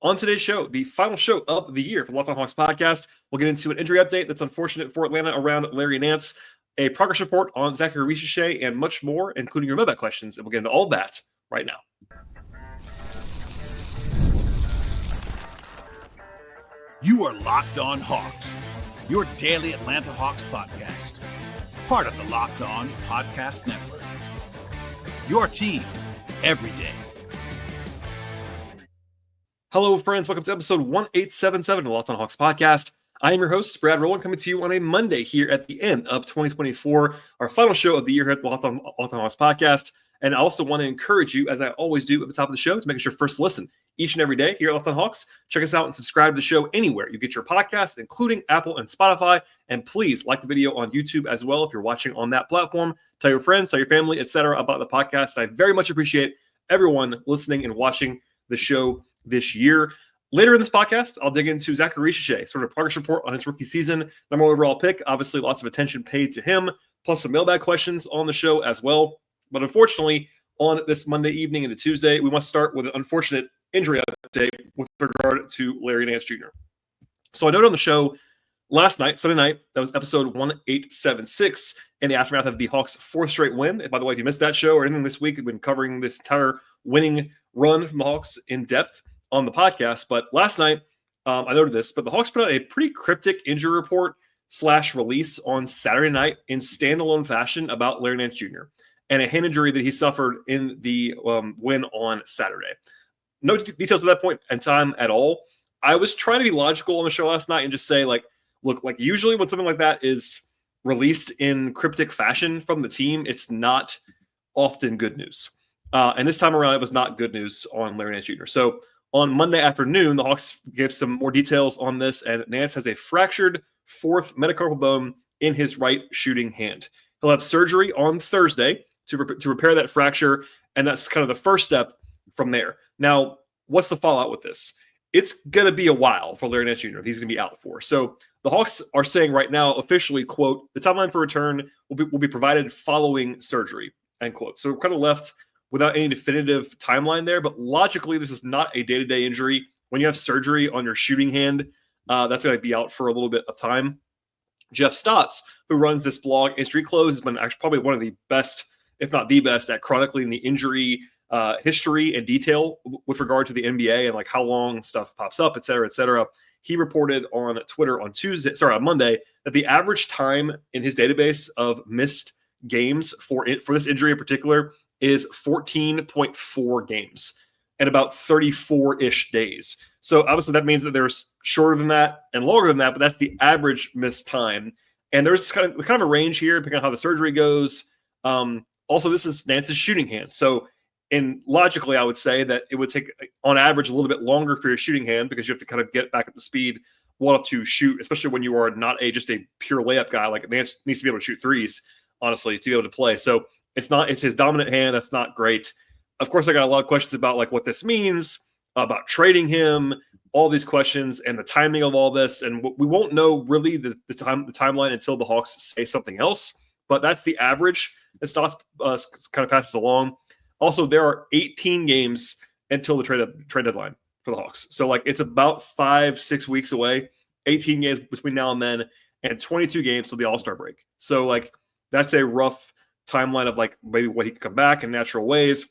On today's show, the final show of the year for the Locked On Hawks podcast, we'll get into an injury update that's unfortunate for Atlanta around Larry Nance, a progress report on Zaccharie Risacher, and much more, including your mailbag questions. And we'll get into all that right now. You are Locked On Hawks, your daily Atlanta Hawks podcast. Part of the Locked On Podcast Network. Your team every day. Hello, friends. Welcome to episode 1877 of the Locked On Hawks podcast. I am your host, Brad Rowland, coming to you on a Monday here at the end of 2024, our final show of the year here at the Locked On Hawks podcast. And I also want to encourage you, as I always do at the top of the show, to make it your first listen each and every day here at Locked On Hawks. Check us out and subscribe to the show anywhere you get your podcasts, including Apple and Spotify. And please like the video on YouTube as well if you're watching on that platform. Tell your friends, tell your family, etc. about the podcast. I very much appreciate everyone listening and watching the show this year. Later in this podcast, I'll dig into Zaccharie Risacher, sort of a progress report on his rookie season, number one overall pick. Obviously, lots of attention paid to him, plus some mailbag questions on the show as well. But unfortunately, on this Monday evening into Tuesday, we must start with an unfortunate injury update with regard to Larry Nance Jr. So I noted on the show last night, Sunday night, that was episode 1876 in the aftermath of the Hawks' fourth straight win. And by the way, if you missed that show or anything this week, we've been covering this entire winning run from the Hawks in depth on the podcast. But last night, I noted this, but the Hawks put out a pretty cryptic injury report / release on Saturday night in standalone fashion about Larry Nance Jr. and a hand injury that he suffered in the win on Saturday. No details at that point in time at all. I was trying to be logical on the show last night and just say, like, look, like usually when something like that is released in cryptic fashion from the team, it's not often good news. And this time around, it was not good news on Larry Nance Jr. So on Monday afternoon, the Hawks gave some more details on this, and Nance has a fractured fourth metacarpal bone in his right shooting hand. He'll have surgery on Thursday to repair that fracture, and that's kind of the first step from there. Now, what's the fallout with this? It's going to be a while for Larry Nance Jr. He's going to be out for. So the Hawks are saying right now, officially, quote, the timeline for return will be provided following surgery, end quote. So we're kind of left without any definitive timeline there, but logically, this is not a day-to-day injury. When you have surgery on your shooting hand, that's going to be out for a little bit of time. Jeff Stotts, who runs this blog, Injury Close, has been actually probably one of the best, if not the best, at chronicling the injury history and detail with regard to the NBA and like how long stuff pops up, et cetera, et cetera. He reported on Twitter on Monday, that the average time in his database of missed games for this injury in particular is 14.4 games and about 34-ish days. So obviously that means that there's shorter than that and longer than that, but that's the average missed time. And there's kind of a range here, depending on how the surgery goes. Also, this is Nance's shooting hand. So logically, I would say that it would take, on average, a little bit longer for your shooting hand because you have to kind of get back up to speed well enough to shoot, especially when you are not just a pure layup guy. Like Nance needs to be able to shoot threes, honestly, to be able to play. So it's his dominant hand. That's not great. Of course, I got a lot of questions about like what this means, about trading him, all these questions and the timing of all this. And we won't know really the timeline until the Hawks say something else. But that's the average that Stotts kind of passes along. Also, there are 18 games until the trade deadline for the Hawks. So like it's about 5-6 weeks away. 18 games between now and then, and 22 games till the All-Star break. So like that's a rough timeline of like maybe when he can come back in natural ways.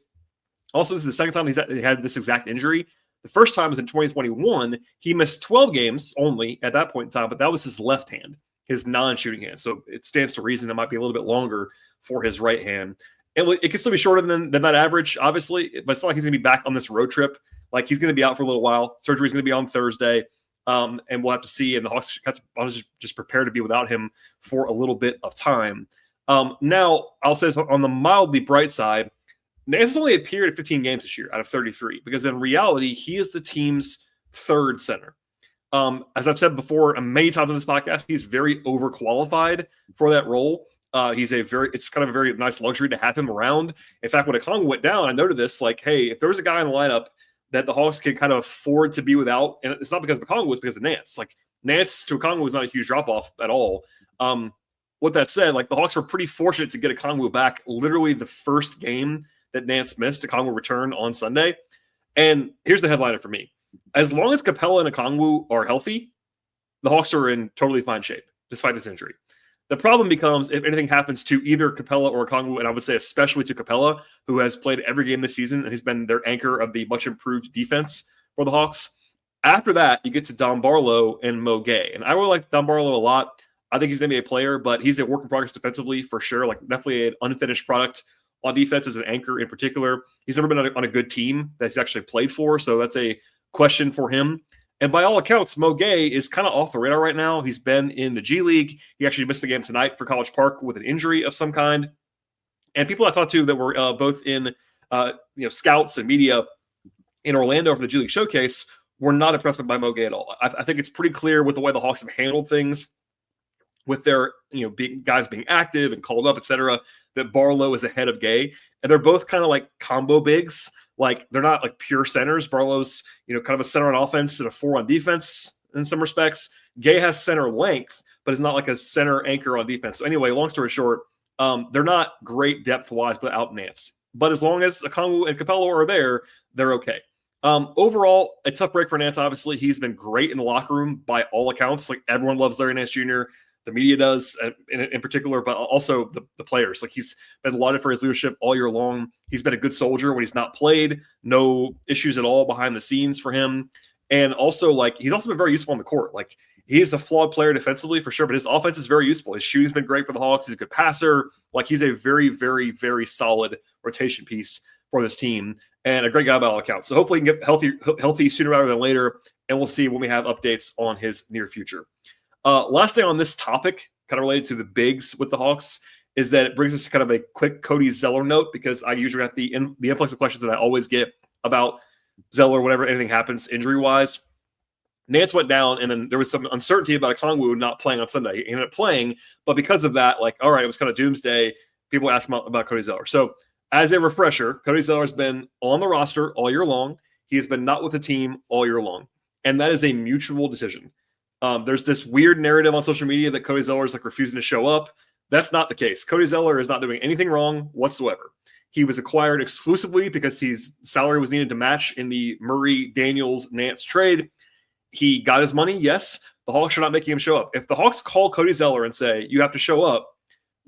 Also, this is the second time he had this exact injury. The first time was in 2021. He missed 12 games only at that point in time, but that was his left hand, his non-shooting hand. So it stands to reason it might be a little bit longer for his right hand. And it can still be shorter than that average, obviously, but it's not like he's going to be back on this road trip. Like he's going to be out for a little while. Surgery is going to be on Thursday, and we'll have to see. And the Hawks have to just prepare to be without him for a little bit of time. Now, I'll say this on the mildly bright side. Nance has only appeared at 15 games this year out of 33 because in reality, he is the team's third center. As I've said before many times on this podcast, he's very overqualified for that role. It's kind of a very nice luxury to have him around. In fact, when Okongwu went down, I noted this, like, hey, if there was a guy in the lineup that the Hawks can kind of afford to be without, and it's not because of Okongwu, it's because of Nance. Like, Nance to Okongwu was not a huge drop-off at all. With that said, like, the Hawks were pretty fortunate to get Okongwu back literally the first game that Nance missed. Okongwu returned on Sunday. And here's the headliner for me. As long as Capella and Okongwu are healthy, the Hawks are in totally fine shape, despite this injury. The problem becomes if anything happens to either Capella or Okongwu, and I would say especially to Capella, who has played every game this season and he's been their anchor of the much improved defense for the Hawks. After that, you get to Don Barlow and Mo Gay. And I really like Don Barlow a lot. I think he's going to be a player, but he's a work in progress defensively for sure. Like definitely an unfinished product on defense as an anchor in particular. He's never been on a good team that he's actually played for, so that's a question for him. And by all accounts, Mo Gay is kind of off the radar right now. He's been in the G League. He actually missed the game tonight for College Park with an injury of some kind. And people I talked to that were both in scouts and media in Orlando for the G League Showcase were not impressed by Mo Gay at all. I think it's pretty clear with the way the Hawks have handled things, with their guys being active and called up, etc., that Barlow is ahead of Gay. And they're both kind of like combo bigs. Like they're not like pure centers. Barlow's, kind of a center on offense and a 4 on defense in some respects. Gay has center length, but is not like a center anchor on defense. So anyway, long story short, they're not great depth-wise without Nance. But as long as Okongwu and Capello are there, they're okay. Overall, a tough break for Nance, obviously. He's been great in the locker room by all accounts. Like everyone loves Larry Nance Jr., the media does in particular, but also the players. Like he's been lauded for his leadership all year long. He's been a good soldier when he's not played. No issues at all behind the scenes for him. And also, like, he's also been very useful on the court. Like, he is a flawed player defensively for sure, but his offense is very useful. His shooting's been great for the Hawks. He's a good passer. Like, he's a very, very, very solid rotation piece for this team and a great guy by all accounts. So hopefully he can get healthy sooner rather than later, and we'll see when we have updates on his near future. Last thing on this topic, kind of related to the bigs with the Hawks, is that it brings us to kind of a quick Cody Zeller note, because I usually got the influx of questions that I always get about Zeller whenever anything happens injury-wise. Nance went down, and then there was some uncertainty about Okongwu not playing on Sunday. He ended up playing, but because of that, like, all right, it was kind of doomsday. People ask about Cody Zeller. So as a refresher, Cody Zeller has been on the roster all year long. He has been not with the team all year long, and that is a mutual decision. There's this weird narrative on social media that Cody Zeller is like refusing to show up. That's not the case. Cody Zeller is not doing anything wrong whatsoever. He was acquired exclusively because his salary was needed to match in the Murray-Daniels-Nance trade. He got his money, yes. The Hawks are not making him show up. If the Hawks call Cody Zeller and say, you have to show up,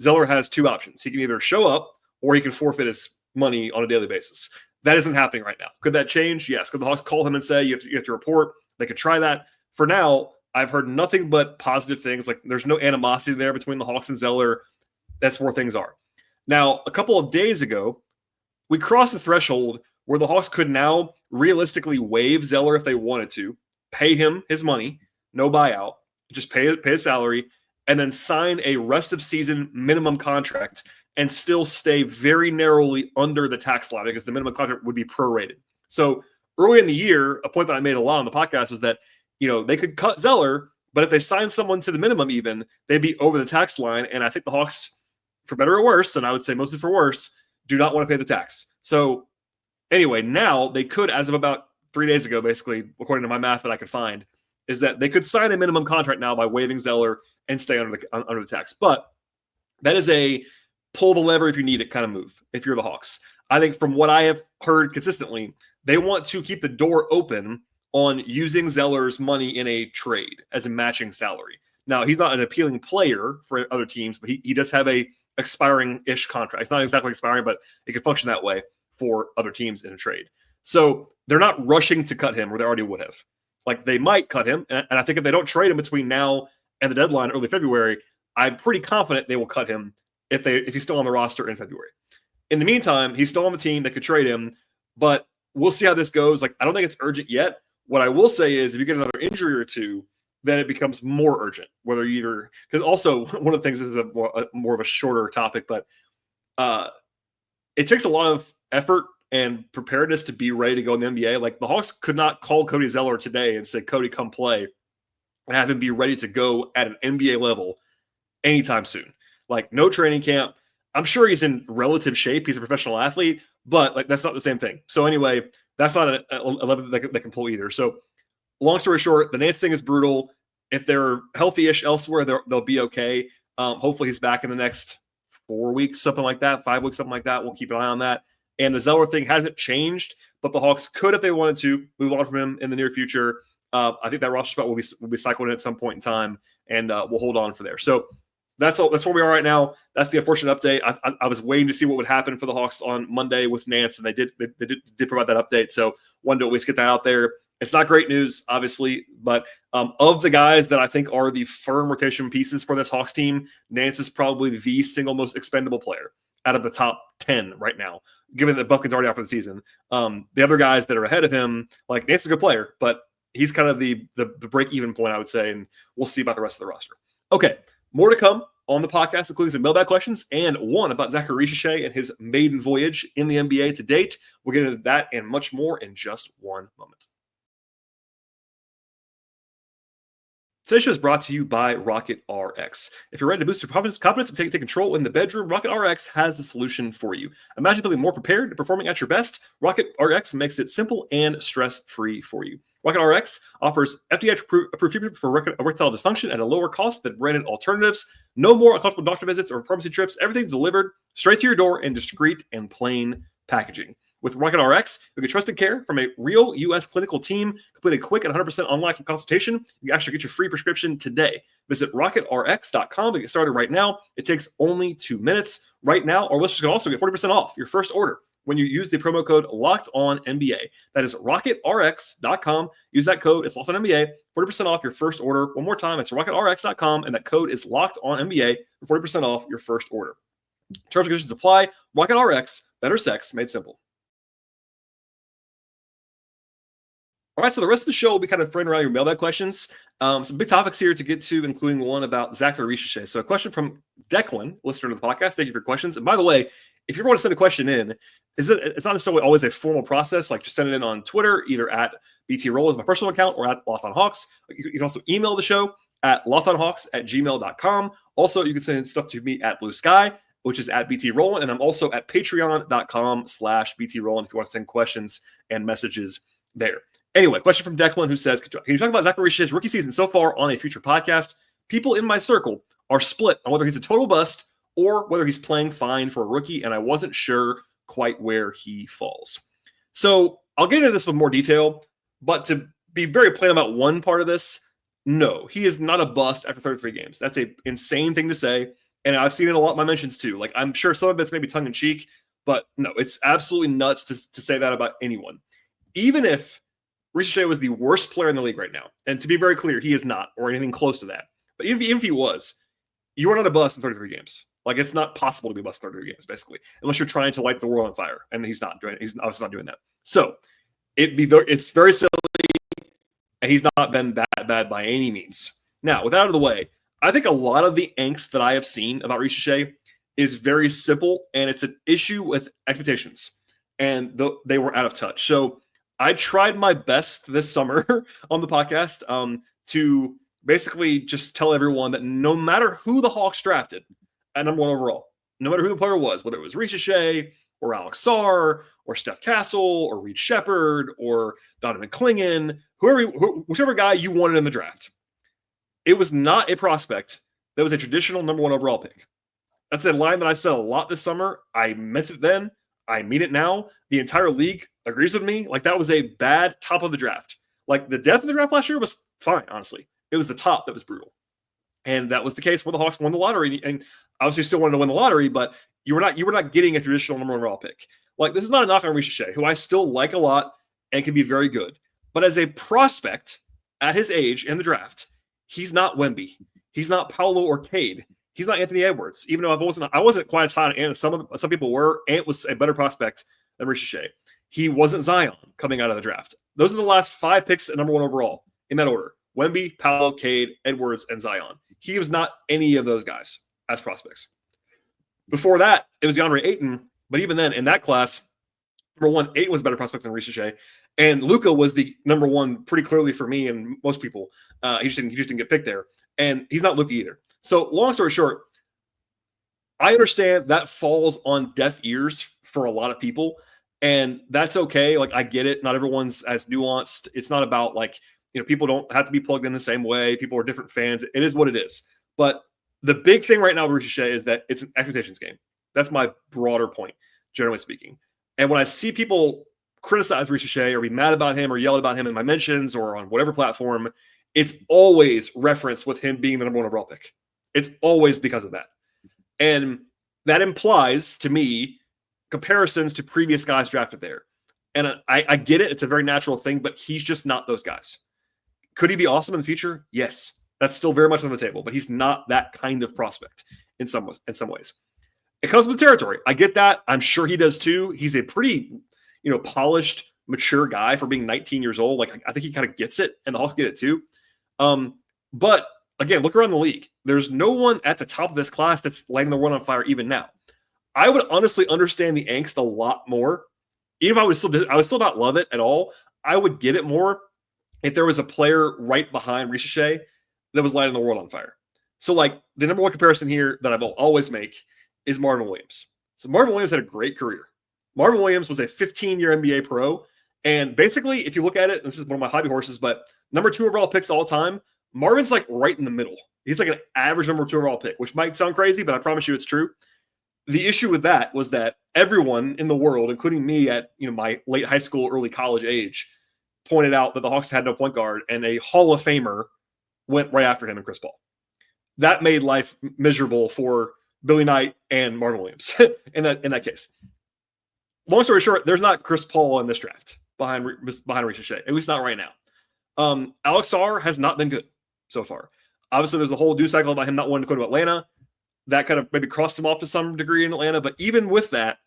Zeller has two options. He can either show up or he can forfeit his money on a daily basis. That isn't happening right now. Could that change? Yes. Could the Hawks call him and say, you have to report? They could try that. For now, I've heard nothing but positive things. Like, there's no animosity there between the Hawks and Zeller. That's where things are. Now, a couple of days ago, we crossed the threshold where the Hawks could now realistically waive Zeller if they wanted to, pay him his money, no buyout, just pay his salary, and then sign a rest of season minimum contract and still stay very narrowly under the tax line, because the minimum contract would be prorated. So early in the year, a point that I made a lot on the podcast was that, they could cut Zeller, but if they sign someone to the minimum even, they'd be over the tax line. And I think the Hawks, for better or worse, and I would say mostly for worse, do not want to pay the tax. So anyway, now they could, as of about 3 days ago, basically, according to my math that I could find, is that they could sign a minimum contract now by waiving Zeller and stay under the tax. But that is a pull the lever if you need it kind of move if you're the Hawks. I think from what I have heard consistently, they want to keep the door open on using Zeller's money in a trade as a matching salary. Now, he's not an appealing player for other teams, but he does have a expiring-ish contract. It's not exactly expiring, but it can function that way for other teams in a trade. So they're not rushing to cut him, or they already would have. Like, they might cut him, and I think if they don't trade him between now and the deadline early February, I'm pretty confident they will cut him if he's still on the roster in February. In the meantime, he's still on the team. They could trade him, but we'll see how this goes. Like, I don't think it's urgent yet. What I will say is if you get another injury or two, then it becomes more urgent. Whether you because also one of the things is more of a shorter topic, but it takes a lot of effort and preparedness to be ready to go in the NBA. Like, the Hawks could not call Cody Zeller today and say, Cody, come play, and have him be ready to go at an NBA level anytime soon. Like, no training camp. I'm sure he's in relative shape. He's a professional athlete, but like, that's not the same thing. So anyway, that's not a level that can pull either. So long story short, the Nance thing is brutal. If they're healthy-ish elsewhere, they'll be okay. Hopefully he's back in the next 4 weeks, something like that, 5 weeks, something like that. We'll keep an eye on that. And the Zeller thing hasn't changed, but the Hawks could, if they wanted to, move on from him in the near future. I think that roster spot will be cycled in at some point in time, and we'll hold on for there. So that's where we are right now. That's the unfortunate update. I was waiting to see what would happen for the Hawks on Monday with Nance, and they did provide that update. So wanted to always get that out there. It's not great news, obviously, but of the guys that I think are the firm rotation pieces for this Hawks team, Nance is probably the single most expendable player out of the top 10 right now, given that Buffkin's already out for the season. The other guys that are ahead of him, like Nance is a good player, but he's kind of the break-even point, I would say, and we'll see about the rest of the roster. Okay, more to come on the podcast, including some mailbag questions and one about Zaccharie Risacher and his maiden voyage in the NBA to date. We'll get into that and much more in just one moment. Today's show is brought to you by Rocket RX. If you're ready to boost your confidence and take control in the bedroom, Rocket RX has the solution for you. Imagine feeling more prepared and performing at your best. Rocket RX makes it simple and stress-free for you. Rocket RX offers FDA-approved treatment for erectile dysfunction at a lower cost than branded alternatives. No more uncomfortable doctor visits or pharmacy trips. Everything's delivered straight to your door in discreet and plain packaging. With Rocket RX, you get trusted care from a real U.S. clinical team. Complete a quick and 100% online consultation. You can actually get your free prescription today. Visit rocketrx.com to get started right now. It takes only 2 minutes. Right now, our listeners can also get 40% off your first order when you use the promo code LOCKEDONNBA. That is rocketrx.com. Use that code. It's LOCKEDONNBA. 40% off your first order. One more time, it's rocketrx.com, and that code is LOCKEDONNBA for 40% off your first order. Terms and conditions apply. Rocket RX, better sex made simple. All right, so the rest of the show will be kind of framed around your mailbag questions. Some big topics here to get to, including one about Zaccharie Risacher. So a question from Daeqwon, listener to the podcast. Thank you for your questions. And by the way, if you want to send a question in, it's not necessarily always a formal process. Like just send it in on Twitter, either at BT Rowland, my personal account, or at Locked On Hawks. You can also email the show at lockedonhawks@gmail.com. Also, you can send in stuff to me at Blue Sky, which is at BT Rowland. And I'm also at patreon.com/BT Rowland if you want to send questions and messages there. Anyway, question from Declan, who says, can you talk about Zaccharie Risacher's rookie season so far on a future podcast? People in my circle are split on whether he's a total bust or whether he's playing fine for a rookie, and I wasn't sure quite where he falls. So I'll get into this with more detail, but to be very plain about one part of this, no, he is not a bust after 33 games. That's an insane thing to say, and I've seen it a lot in my mentions too. Like, I'm sure some of it's maybe tongue-in-cheek, but no, it's absolutely nuts to say that about anyone. Even if Risacher was the worst player in the league right now. And to be very clear, he is not, or anything close to that. But even if he was, you are not a bust in 33 games. Like, it's not possible to be a bust in 33 games, basically, unless you're trying to light the world on fire. And he's not doing it. He's obviously not doing that. So it's very silly, and he's not been that bad by any means. Now, with that out of the way, I think a lot of the angst that I have seen about Risacher is very simple, and it's an issue with expectations. And they were out of touch. So I tried my best this summer on the podcast to basically just tell everyone that no matter who the Hawks drafted at number 1 overall, no matter who the player was, whether it was Risacher or Alex Sarr or Steph Castle or Reed Shepherd or Donovan Clingan, whichever guy you wanted in the draft, it was not a prospect that was a traditional number 1 overall pick. That's a line that I said a lot this summer. I meant it then. I mean it now. The entire league agrees with me. Like, that was a bad top of the draft. Like, the depth of the draft last year was fine, honestly. It was the top that was brutal. And that was the case when the Hawks won the lottery. And obviously still wanted to win the lottery, but you were not getting a traditional number 1 overall pick. Like, this is not a knock on Risacher, who I still like a lot and can be very good. But as a prospect at his age in the draft, he's not Wemby. He's not Paolo or Cade. He's not Anthony Edwards, even though I wasn't quite as hot as some people were. Ant was a better prospect than Risacher. He wasn't Zion coming out of the draft. Those are the last 5 picks at number 1 overall in that order: Wemby, Paolo, Cade, Edwards, and Zion. He was not any of those guys as prospects. Before that, it was DeAndre Ayton, but even then, in that class, number 1, Ayton was a better prospect than Risacher, and Luka was the number 1 pretty clearly for me and most people. He just didn't get picked there, and he's not Luka either. So long story short, I understand that falls on deaf ears for a lot of people, and that's okay. Like, I get it. Not everyone's as nuanced. It's not about, like, people don't have to be plugged in the same way. People are different fans. It is what it is. But the big thing right now with Risacher is that it's an expectations game. That's my broader point, generally speaking. And when I see people criticize Risacher or be mad about him or yell about him in my mentions or on whatever platform, it's always referenced with him being the number one overall pick. It's always because of that. And that implies to me comparisons to previous guys drafted there. And I get it. It's a very natural thing, but he's just not those guys. Could he be awesome in the future? Yes. That's still very much on the table, but he's not that kind of prospect in some ways. It comes with the territory. I get that. I'm sure he does too. He's a pretty, polished, mature guy for being 19 years old. Like, I think he kind of gets it, and the Hawks get it too. But again, look around the league. There's no one at the top of this class that's lighting the world on fire even now. I would honestly understand the angst a lot more. Even if I would still not love it at all. I would get it more if there was a player right behind Risacher that was lighting the world on fire. So, like, the number one comparison here that I will always make is Marvin Williams. So Marvin Williams had a great career. Marvin Williams was a 15-year NBA pro. And basically, if you look at it, and this is one of my hobby horses, but number 2 overall picks all time, Marvin's like right in the middle. He's like an average number 2 overall pick, which might sound crazy, but I promise you it's true. The issue with that was that everyone in the world, including me at my late high school, early college age, pointed out that the Hawks had no point guard, and a Hall of Famer went right after him in Chris Paul. That made life miserable for Billy Knight and Marvin Williams in that case. Long story short, there's not Chris Paul in this draft behind Risacher, at least not right now. Alex Sarr has not been good so far. Obviously, there's a whole news cycle about him not wanting to go to Atlanta. That kind of maybe crossed him off to some degree in Atlanta. But even with that,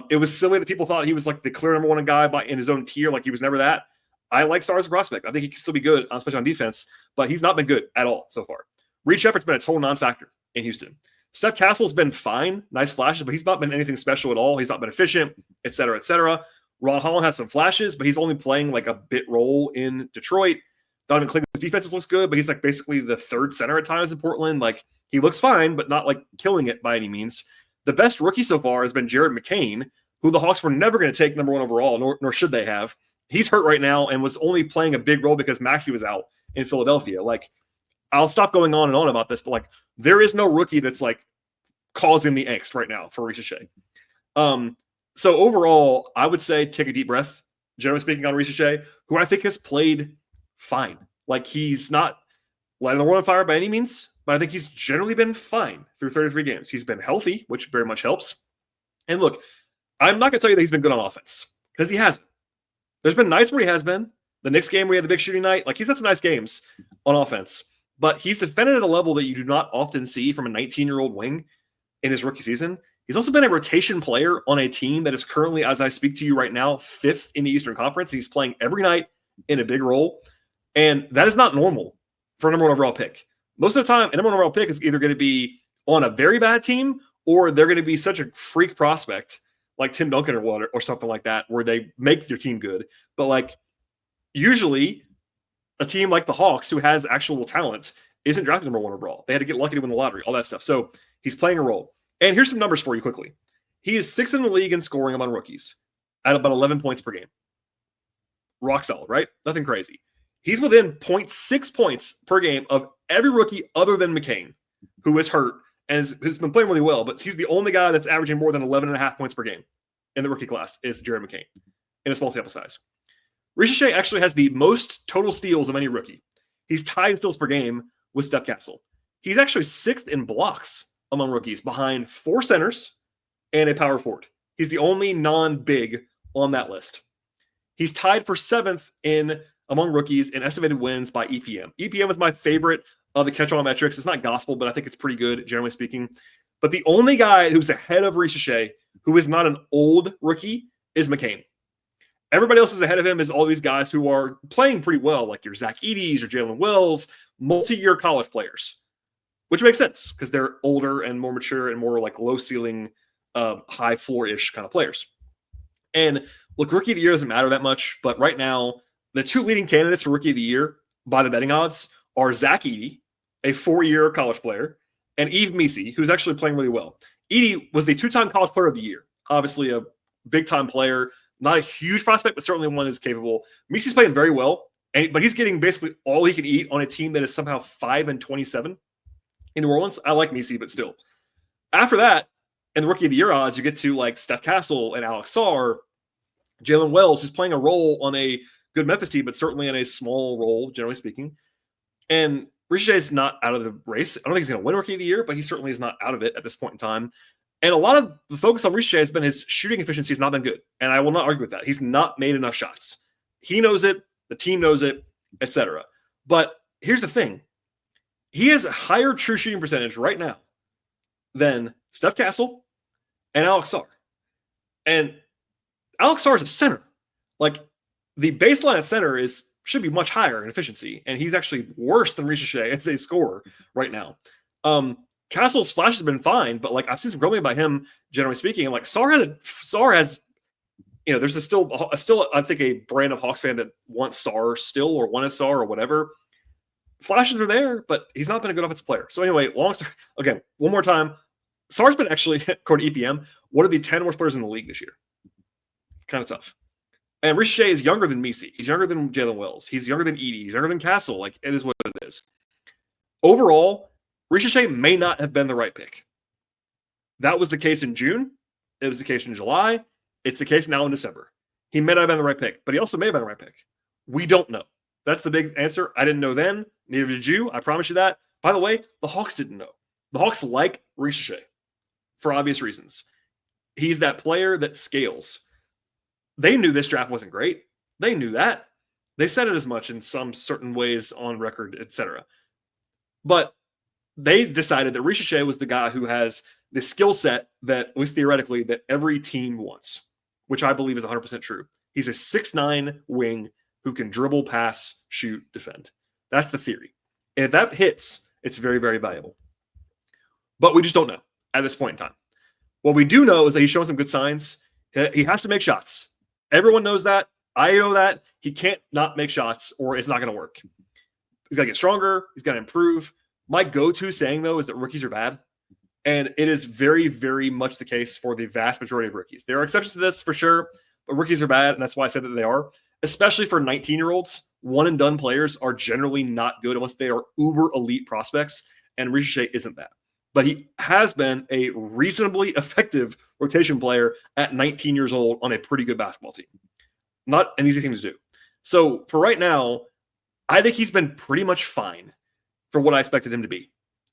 it was silly that people thought he was like the clear number 1 guy in his own tier. Like, he was never that. I like Sarr as a prospect. I think he can still be good, especially on defense, but he's not been good at all so far. Reed Shepherd's been a total non-factor in Houston. Steph Castle's been fine, nice flashes, but he's not been anything special at all. He's not been efficient, et cetera, et cetera. Ron Holland has some flashes, but he's only playing like a bit role in Detroit. Donovan Cleveland's defense looks good, but he's like basically the 3rd center at times in Portland. Like, he looks fine, but not like killing it by any means. The best rookie so far has been Jared McCain, who the Hawks were never going to take number 1 overall, nor should they have. He's hurt right now and was only playing a big role because Maxey was out in Philadelphia. Like, I'll stop going on and on about this, but like, there is no rookie that's like causing the angst right now for Risacher. So overall, I would say take a deep breath, generally speaking, on Risacher, who I think has played fine. Like, he's not lighting the world on fire by any means, but I think he's generally been fine through 33 games. He's been healthy, which very much helps. And look, I'm not going to tell you that he's been good on offense, because he hasn't. There's been nights where he has been. The Knicks game where he had the big shooting night, like, he's had some nice games on offense, but he's defended at a level that you do not often see from a 19-year-old wing in his rookie season. He's also been a rotation player on a team that is currently, as I speak to you right now, 5th in the Eastern Conference. He's playing every night in a big role, and that is not normal for a number 1 overall pick. Most of the time, a number 1 overall pick is either going to be on a very bad team, or they're going to be such a freak prospect like Tim Duncan or something like that, where they make their team good. But like, usually a team like the Hawks, who has actual talent, isn't drafted number 1 overall. They had to get lucky to win the lottery, all that stuff. So he's playing a role. And here's some numbers for you quickly. He is 6th in the league in scoring among rookies at about 11 points per game. Rock solid, right? Nothing crazy. He's within 0.6 points per game of every rookie other than McCain, who is hurt and has been playing really well, but he's the only guy that's averaging more than 11.5 points per game in the rookie class is Jared McCain in a small sample size. Risacher actually has the most total steals of any rookie. He's tied in steals per game with Steph Castle. He's actually 6th in blocks among rookies, behind 4 centers and a power forward. He's the only non-big on that list. He's tied for 7th among rookies in estimated wins by EPM. EPM is my favorite of the catch-all metrics. It's not gospel, but I think it's pretty good, generally speaking. But the only guy who's ahead of Risacher, who is not an old rookie, is McCain. Everybody else is ahead of him is all these guys who are playing pretty well, like your Zach Edey's or Jalen Wills, multi-year college players, which makes sense because they're older and more mature and more like low-ceiling, high floor-ish kind of players. And look, Rookie of the Year doesn't matter that much, but right now, the 2 leading candidates for Rookie of the Year by the betting odds are Zach Edey, a 4-year college player, and Yves Missi, who's actually playing really well. Edey was the 2-time college player of the year. Obviously a big-time player, not a huge prospect, but certainly one is capable. Missi's playing very well, but he's getting basically all he can eat on a team that is somehow 5-27 in New Orleans. I like Missi, but still. After that, in the Rookie of the Year odds, you get to like Steph Castle and Alex Sarr, Jalen Wells, who's playing a role on a good Memphis team, but certainly in a small role, generally speaking. And Risacher is not out of the race. I don't think he's going to win Rookie of the Year, but he certainly is not out of it at this point in time. And a lot of the focus on Risacher has been his shooting efficiency has not been good. And I will not argue with that. He's not made enough shots. He knows it. The team knows it, etc. But here's the thing. He has a higher true shooting percentage right now than Steph Castle and Alex Sarr. And Alex Sarr is a center. Like, the baseline at center should be much higher in efficiency, and he's actually worse than Risacher as a scorer right now. Castle's flash has been fine, but like I've seen some grumbling about him, generally speaking. And like Sarr has, there's still I think a brand of Hawks fan that wants Sarr still or wanted Sarr or whatever. Flashes are there, but he's not been a good offensive player. So anyway, again, one more time, Sarr's been actually, according to EPM, one of the 10 worst players in the league this year. Kind of tough. And Risacher is younger than Misi. He's younger than Jalen Wells. He's younger than Edey. He's younger than Castle. Like, it is what it is. Overall, Risacher may not have been the right pick. That was the case in June. It was the case in July. It's the case now in December. He may not have been the right pick, but he also may have been the right pick. We don't know. That's the big answer. I didn't know then. Neither did you. I promise you that. By the way, the Hawks didn't know. The Hawks like Risacher for obvious reasons. He's that player that scales. They knew this draft wasn't great. They knew that. They said it as much in some certain ways on record, etc. But they decided that Risacher was the guy who has the skill set that, at least theoretically, that every team wants, which I believe is 100% true. He's a 6'9" wing who can dribble, pass, shoot, defend. That's the theory. And if that hits, it's very, very valuable. But we just don't know at this point in time. What we do know is that he's showing some good signs. He has to make shots. Everyone knows that. I know that. He can't not make shots or it's not going to work. He's got to get stronger. He's got to improve. My go-to saying, though, is that rookies are bad. And it is very, very much the case for the vast majority of rookies. There are exceptions to this for sure, but rookies are bad, and that's why I said that they are. Especially for 19-year-olds, one-and-done players are generally not good unless they are uber elite prospects, and Risacher isn't that. But he has been a reasonably effective rotation player at 19 years old on a pretty good basketball team. Not an easy thing to do. So for right now, I think he's been pretty much fine for what I expected him to be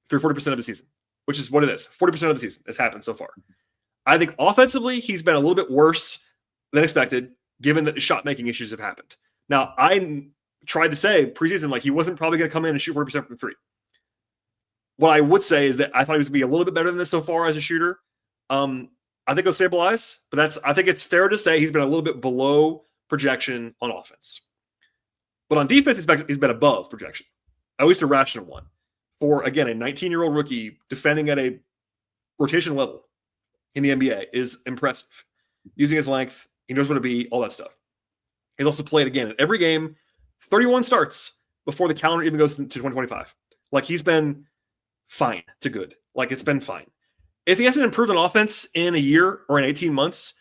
through 40% of the season, which is what it is. 40% of the season has happened so far. I think offensively, he's been a little bit worse than expected, given that the shot-making issues have happened. Now, I tried to say preseason, like, he wasn't probably going to come in and shoot 40% from three. What I would say is that I thought he was going to be a little bit better than this so far as a shooter. I think it'll stabilize, but I think it's fair to say he's been a little bit below projection on offense. But on defense, he's been above projection, at least a rational one. For, again, a 19-year-old rookie defending at a rotation level in the NBA is impressive. Using his length, he knows where to be, all that stuff. He's also played, again, in every game, 31 starts before the calendar even goes to 2025. Like, he's been fine to good. Like, it's been fine. If he hasn't improved on offense in a year or in 18 months,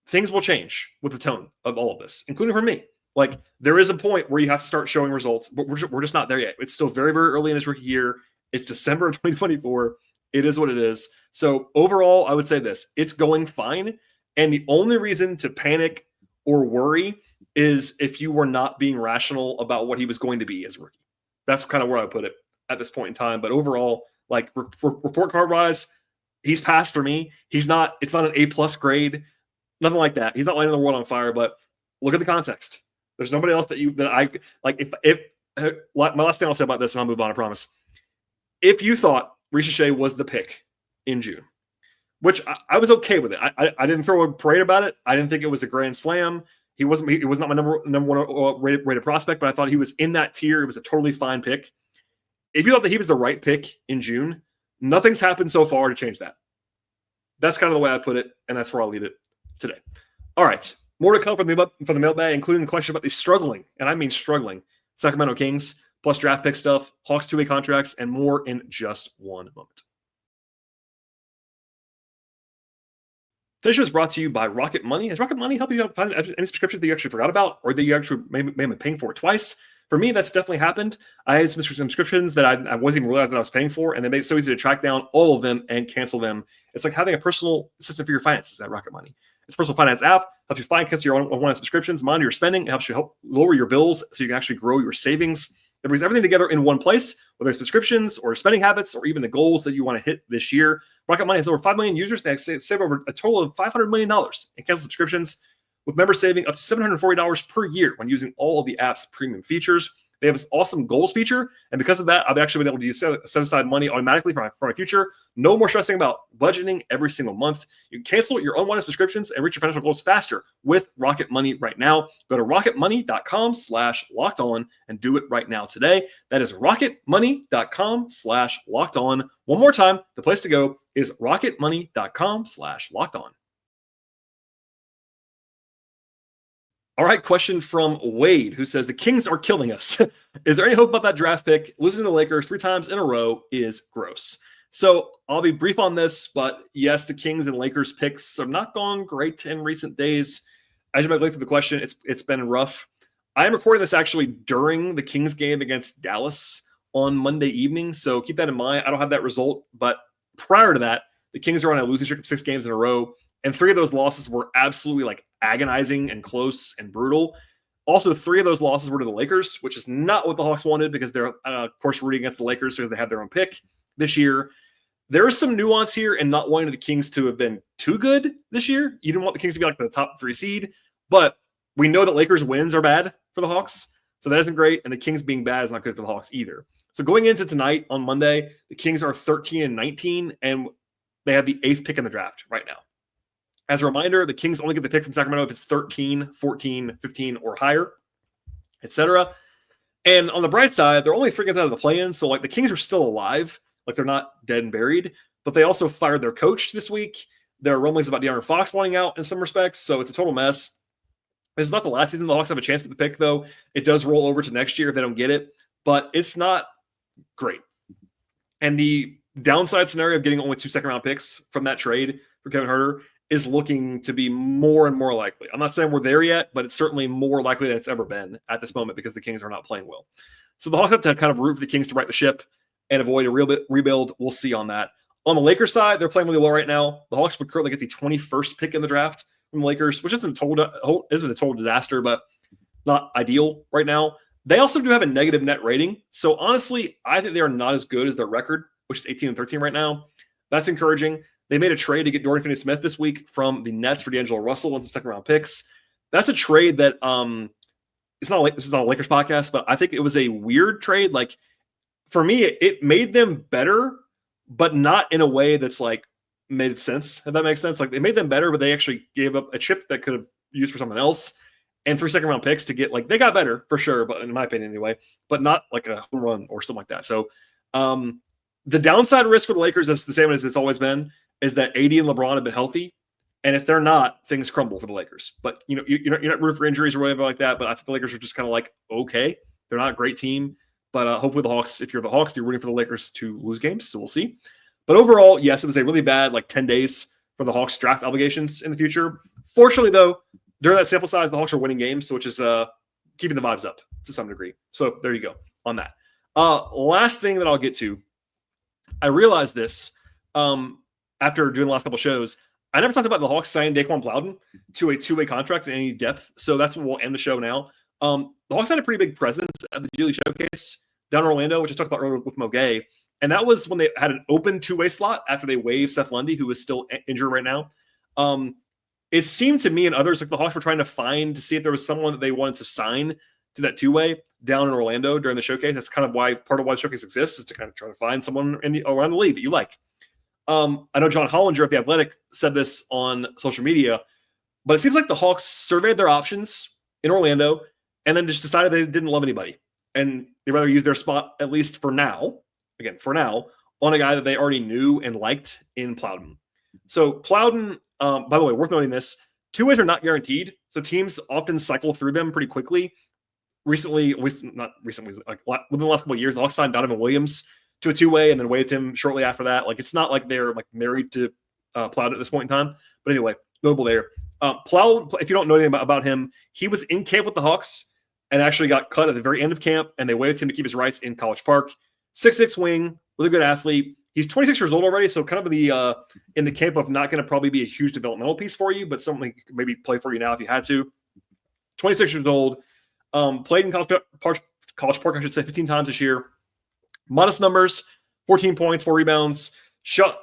things will change with the tone of all of this, including for me. Like, there is a point where you have to start showing results, but we're just not there yet. It's still very, very early in his rookie year. It's December of 2024. It is what it is. So overall, I would say this. It's going fine. And the only reason to panic or worry is if you were not being rational about what he was going to be as a rookie. That's kind of where I would put it at this point in time. But overall, like, report card wise, he's passed for me. It's not an A+ grade, nothing like that. He's not lighting the world on fire, but look at the context. There's nobody else that I like. If my last thing I'll say about this, and I'll move on, I promise. If you thought Risacher was the pick in June, which I was okay with it. I didn't throw a parade about it. I didn't think it was a grand slam. He was not my number one rated prospect, but I thought he was in that tier. It was a totally fine pick. If you thought that he was the right pick in June, nothing's happened so far to change that. That's kind of the way I put it, and that's where I'll leave it today. All right. More to come from the mailbag, including the question about the struggling, and I mean struggling, Sacramento Kings, plus draft pick stuff, Hawks two-way contracts, and more in just one moment. Today's show is brought to you by Rocket Money. Has Rocket Money helped you find any subscriptions that you actually forgot about or that you actually may have been paying for twice? For me, that's definitely happened. I had some subscriptions that I wasn't even realizing that I was paying for, and they made it so easy to track down all of them and cancel them. It's like having a personal assistant for your finances at Rocket Money. It's a personal finance app, helps you finance your unwanted subscriptions, monitor your spending, it helps you help lower your bills so you can actually grow your savings. It brings everything together in one place, whether it's subscriptions or spending habits or even the goals that you want to hit this year. Rocket Money has over 5 million users. They save over a total of $500 million in cancel subscriptions, with members saving up to $740 per year when using all of the app's premium features. They have this awesome goals feature, and because of that, I've actually been able to set aside money automatically for my future. No more stressing about budgeting every single month. You can cancel your unwanted subscriptions and reach your financial goals faster with Rocket Money right now. Go to rocketmoney.com/lockedon and do it right now today. That is rocketmoney.com/lockedon. One more time, the place to go is rocketmoney.com/lockedon. All right, question from Wade, who says, the Kings are killing us. Is there any hope about that draft pick? Losing to the Lakers 3 times in a row is gross. So I'll be brief on this, but yes, the Kings and Lakers picks have not gone great in recent days. As you might look through the question, it's been rough. I am recording this actually during the Kings game against Dallas on Monday evening, so keep that in mind. I don't have that result, but prior to that, the Kings are on a losing streak of 6 games in a row. And 3 of those losses were absolutely like agonizing and close and brutal. Also, 3 of those losses were to the Lakers, which is not what the Hawks wanted because they're, of course, rooting against the Lakers because they have their own pick this year. There is some nuance here in not wanting the Kings to have been too good this year. You didn't want the Kings to be like the top 3 seed, but we know that Lakers wins are bad for the Hawks. So that isn't great. And the Kings being bad is not good for the Hawks either. So going into tonight on Monday, the Kings are 13-19, and they have the 8th pick in the draft right now. As a reminder, the Kings only get the pick from Sacramento if it's 13, 14, 15, or higher, etc. And on the bright side, they're only 3 games out of the play-in, so like the Kings are still alive, like they're not dead and buried. But they also fired their coach this week. There are rumblings about De'Aaron Fox wanting out in some respects, so it's a total mess. This is not the last season the Hawks have a chance at the pick, though. It does roll over to next year if they don't get it, but it's not great. And the downside scenario of getting only 2 second-round picks from that trade for Kevin Huerter is looking to be more and more likely. I'm not saying we're there yet, but it's certainly more likely than it's ever been at this moment because the Kings are not playing well. So the Hawks have to kind of root for the Kings to right the ship and avoid a real rebuild. We'll see on that. On the Lakers side, they're playing really well right now. The Hawks would currently get the 21st pick in the draft from the Lakers, which isn't a total disaster, but not ideal right now. They also do have a negative net rating. So honestly, I think they are not as good as their record, which is 18-13 right now. That's encouraging. They made a trade to get Dorian Finney-Smith this week from the Nets for D'Angelo Russell and some second-round picks. That's a trade that this is not a Lakers podcast, but I think it was a weird trade. Like for me, it made them better, but not in a way that's like made sense. If that makes sense, like they made them better, but they actually gave up a chip that could have used for someone else and 3 second-round picks to get like they got better for sure, but in my opinion anyway, but not like a home run or something like that. So the downside risk for the Lakers is the same as it's always been. Is that AD and LeBron have been healthy, and if they're not, things crumble for the Lakers. But you're not rooting for injuries or whatever like that. But I think the Lakers are just kind of like okay, they're not a great team, but hopefully the Hawks, if you're the Hawks, you're rooting for the Lakers to lose games. So we'll see. But overall, yes, it was a really bad 10 days for the Hawks draft obligations in the future. Fortunately, though, during that sample size, the Hawks are winning games, so which is keeping the vibes up to some degree. So there you go on that. Last thing that I'll get to, I realized this. After doing the last couple of shows, I never talked about the Hawks signing Daeqwon Plowden to a 2-way contract in any depth. So that's what we'll end the show now. The Hawks had a pretty big presence at the G League Showcase down in Orlando, which I talked about earlier with Mo Gay. And that was when they had an open 2-way slot after they waived Seth Lundy, who is still injured right now. It seemed to me and others like the Hawks were trying to see if there was someone that they wanted to sign to that 2-way down in Orlando during the showcase. That's kind of part of why the showcase exists, is to kind of try to find someone around the league that you like. I know John Hollinger at The Athletic said this on social media, but it seems like the Hawks surveyed their options in Orlando and then just decided they didn't love anybody. And they'd rather use their spot, at least for now, on a guy that they already knew and liked in Plowden. So Plowden, by the way, worth noting this, 2-ways are not guaranteed. So teams often cycle through them pretty quickly. Within the last couple of years, the Hawks signed Donovan Williams to a 2-way and then waived him shortly after that. It's not like they're married to Plowden at this point in time. But anyway, notable there. Plowden, if you don't know anything about him, he was in camp with the Hawks and actually got cut at the very end of camp, and they waived him to keep his rights in College Park. 6'6" wing, really good athlete. He's 26 years old already, so kind of in the camp of not going to probably be a huge developmental piece for you, but something maybe play for you now if you had to. 26 years old, played in College Park, I should say, 15 times this year. Modest numbers, 14 points, 4 rebounds.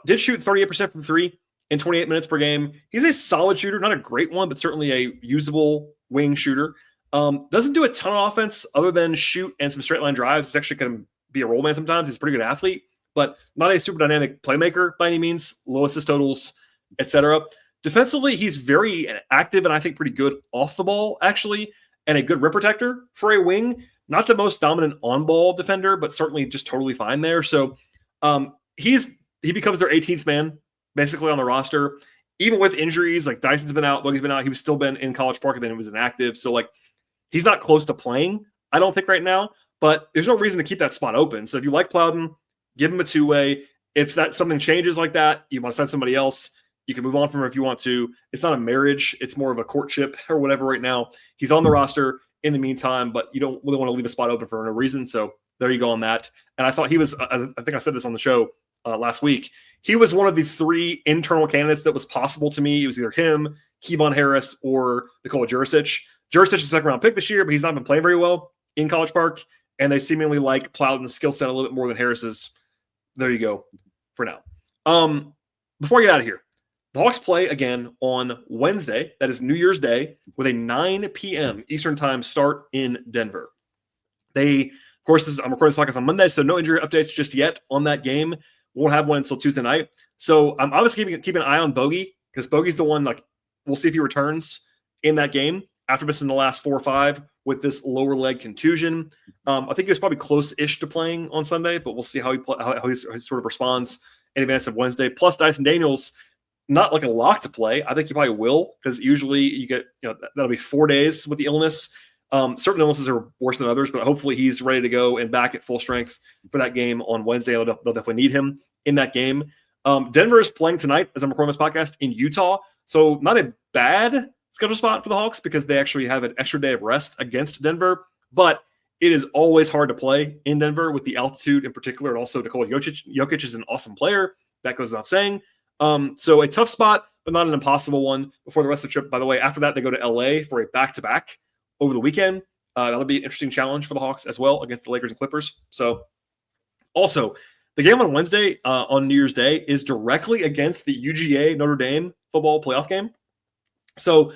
Did shoot 38% from 3 in 28 minutes per game. He's a solid shooter, not a great one, but certainly a usable wing shooter. Doesn't do a ton of offense other than shoot and some straight line drives. He's actually going to be a roll man sometimes. He's a pretty good athlete, but not a super dynamic playmaker by any means. Low assist totals, etc. Defensively, he's very active and I think pretty good off the ball, actually, and a good rim protector for a wing. Not the most dominant on-ball defender, but certainly just totally fine there. So he becomes their 18th man, basically, on the roster. Even with injuries, like Dyson's been out, Boogie's been out, he's still been in College Park, and then he was inactive. So, like, he's not close to playing, I don't think, right now. But there's no reason to keep that spot open. So if you like Plowden, give him a two-way. If something changes like that, you want to send somebody else, you can move on from him if you want to. It's not a marriage. It's more of a courtship or whatever right now. He's on the roster in the meantime, but you don't really want to leave a spot open for no reason. So there you go on that. And I thought he was, I think I said this on the show last week, he was one of the 3 internal candidates that was possible to me. It was either him, Kevon Harris, or Nikola Jurisic. Jurisic is a second-round pick this year, but he's not been playing very well in College Park, and they seemingly like Plowden's skill set a little bit more than Harris's. There you go for now. Before I get out of here, the Hawks play again on Wednesday. That is New Year's Day with a 9 p.m. Eastern time start in Denver. Of course, I'm recording this podcast on Monday, so no injury updates just yet on that game. Won't have one until Tuesday night. So I'm obviously keeping an eye on Bogey because Bogey's the one, like, we'll see if he returns in that game after missing the last 4 or 5 with this lower leg contusion. I think he was probably close-ish to playing on Sunday, but we'll see how he sort of responds in advance of Wednesday. Plus, Dyson Daniels, not like a lock to play. I think he probably will because usually you get, that'll be 4 days with the illness. Certain illnesses are worse than others, but hopefully he's ready to go and back at full strength for that game on Wednesday. They'll definitely need him in that game. Denver is playing tonight, as I'm recording this podcast, in Utah. So not a bad schedule spot for the Hawks because they actually have an extra day of rest against Denver. But it is always hard to play in Denver with the altitude in particular, and also Nikola Jokic is an awesome player. That goes without saying. So a tough spot, but not an impossible one before the rest of the trip. By the way, after that, they go to LA for a back-to-back over the weekend. That'll be an interesting challenge for the Hawks as well against the Lakers and Clippers. So also, the game on Wednesday on New Year's Day is directly against the UGA Notre Dame football playoff game. So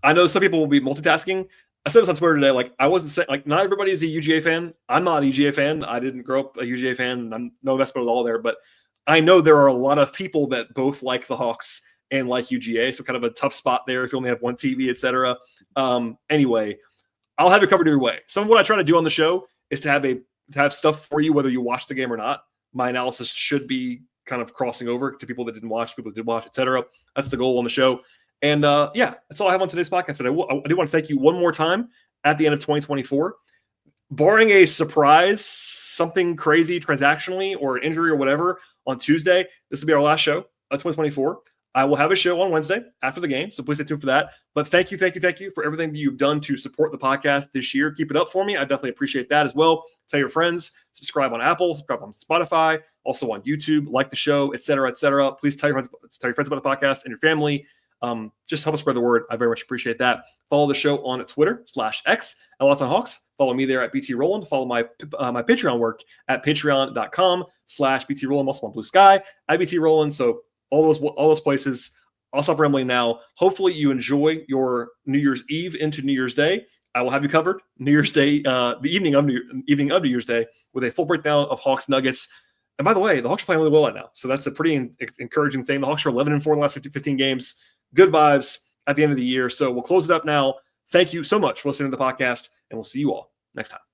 I know some people will be multitasking. I said this on Twitter today. Like, I wasn't saying, like, not everybody is a UGA fan. I'm not a UGA fan. I didn't grow up a UGA fan. I'm no investment at all there. But I know there are a lot of people that both like the Hawks and like UGA. So kind of a tough spot there if you only have one TV, etc. Anyway, I'll have it covered either way. Some of what I try to do on the show is to have stuff for you, whether you watch the game or not. My analysis should be kind of crossing over to people that didn't watch, people that did watch, etc. That's the goal on the show. And yeah, that's all I have on today's podcast. But I do want to thank you one more time at the end of 2024. Barring a surprise, something crazy transactionally or an injury or whatever on Tuesday, this will be our last show of 2024. I will have a show on Wednesday after the game, so please stay tuned for that. But thank you for everything that you've done to support the podcast this year. Keep it up for me. I definitely appreciate that as well. Tell your friends, subscribe on Apple, subscribe on Spotify, also on YouTube, like the show, et cetera, et cetera. Please tell your friends about the podcast and your family. Just help us spread the word. I very much appreciate that. Follow the show on Twitter /X at Locked On Hawks. Follow me there at BT Rowland. Follow my Patreon work at patreon.com/BT Rowland. Also on Blue Sky at BT Rowland. So all those places. I'll stop rambling now. Hopefully you enjoy your New Year's Eve into New Year's Day. I will have you covered New Year's Day, the evening of New Year's Day, with a full breakdown of Hawks Nuggets. And by the way, the Hawks are playing really well right now, so that's a pretty encouraging thing. The Hawks are 11-4 in the last 15 games. Good vibes at the end of the year. So we'll close it up now. Thank you so much for listening to the podcast, and we'll see you all next time.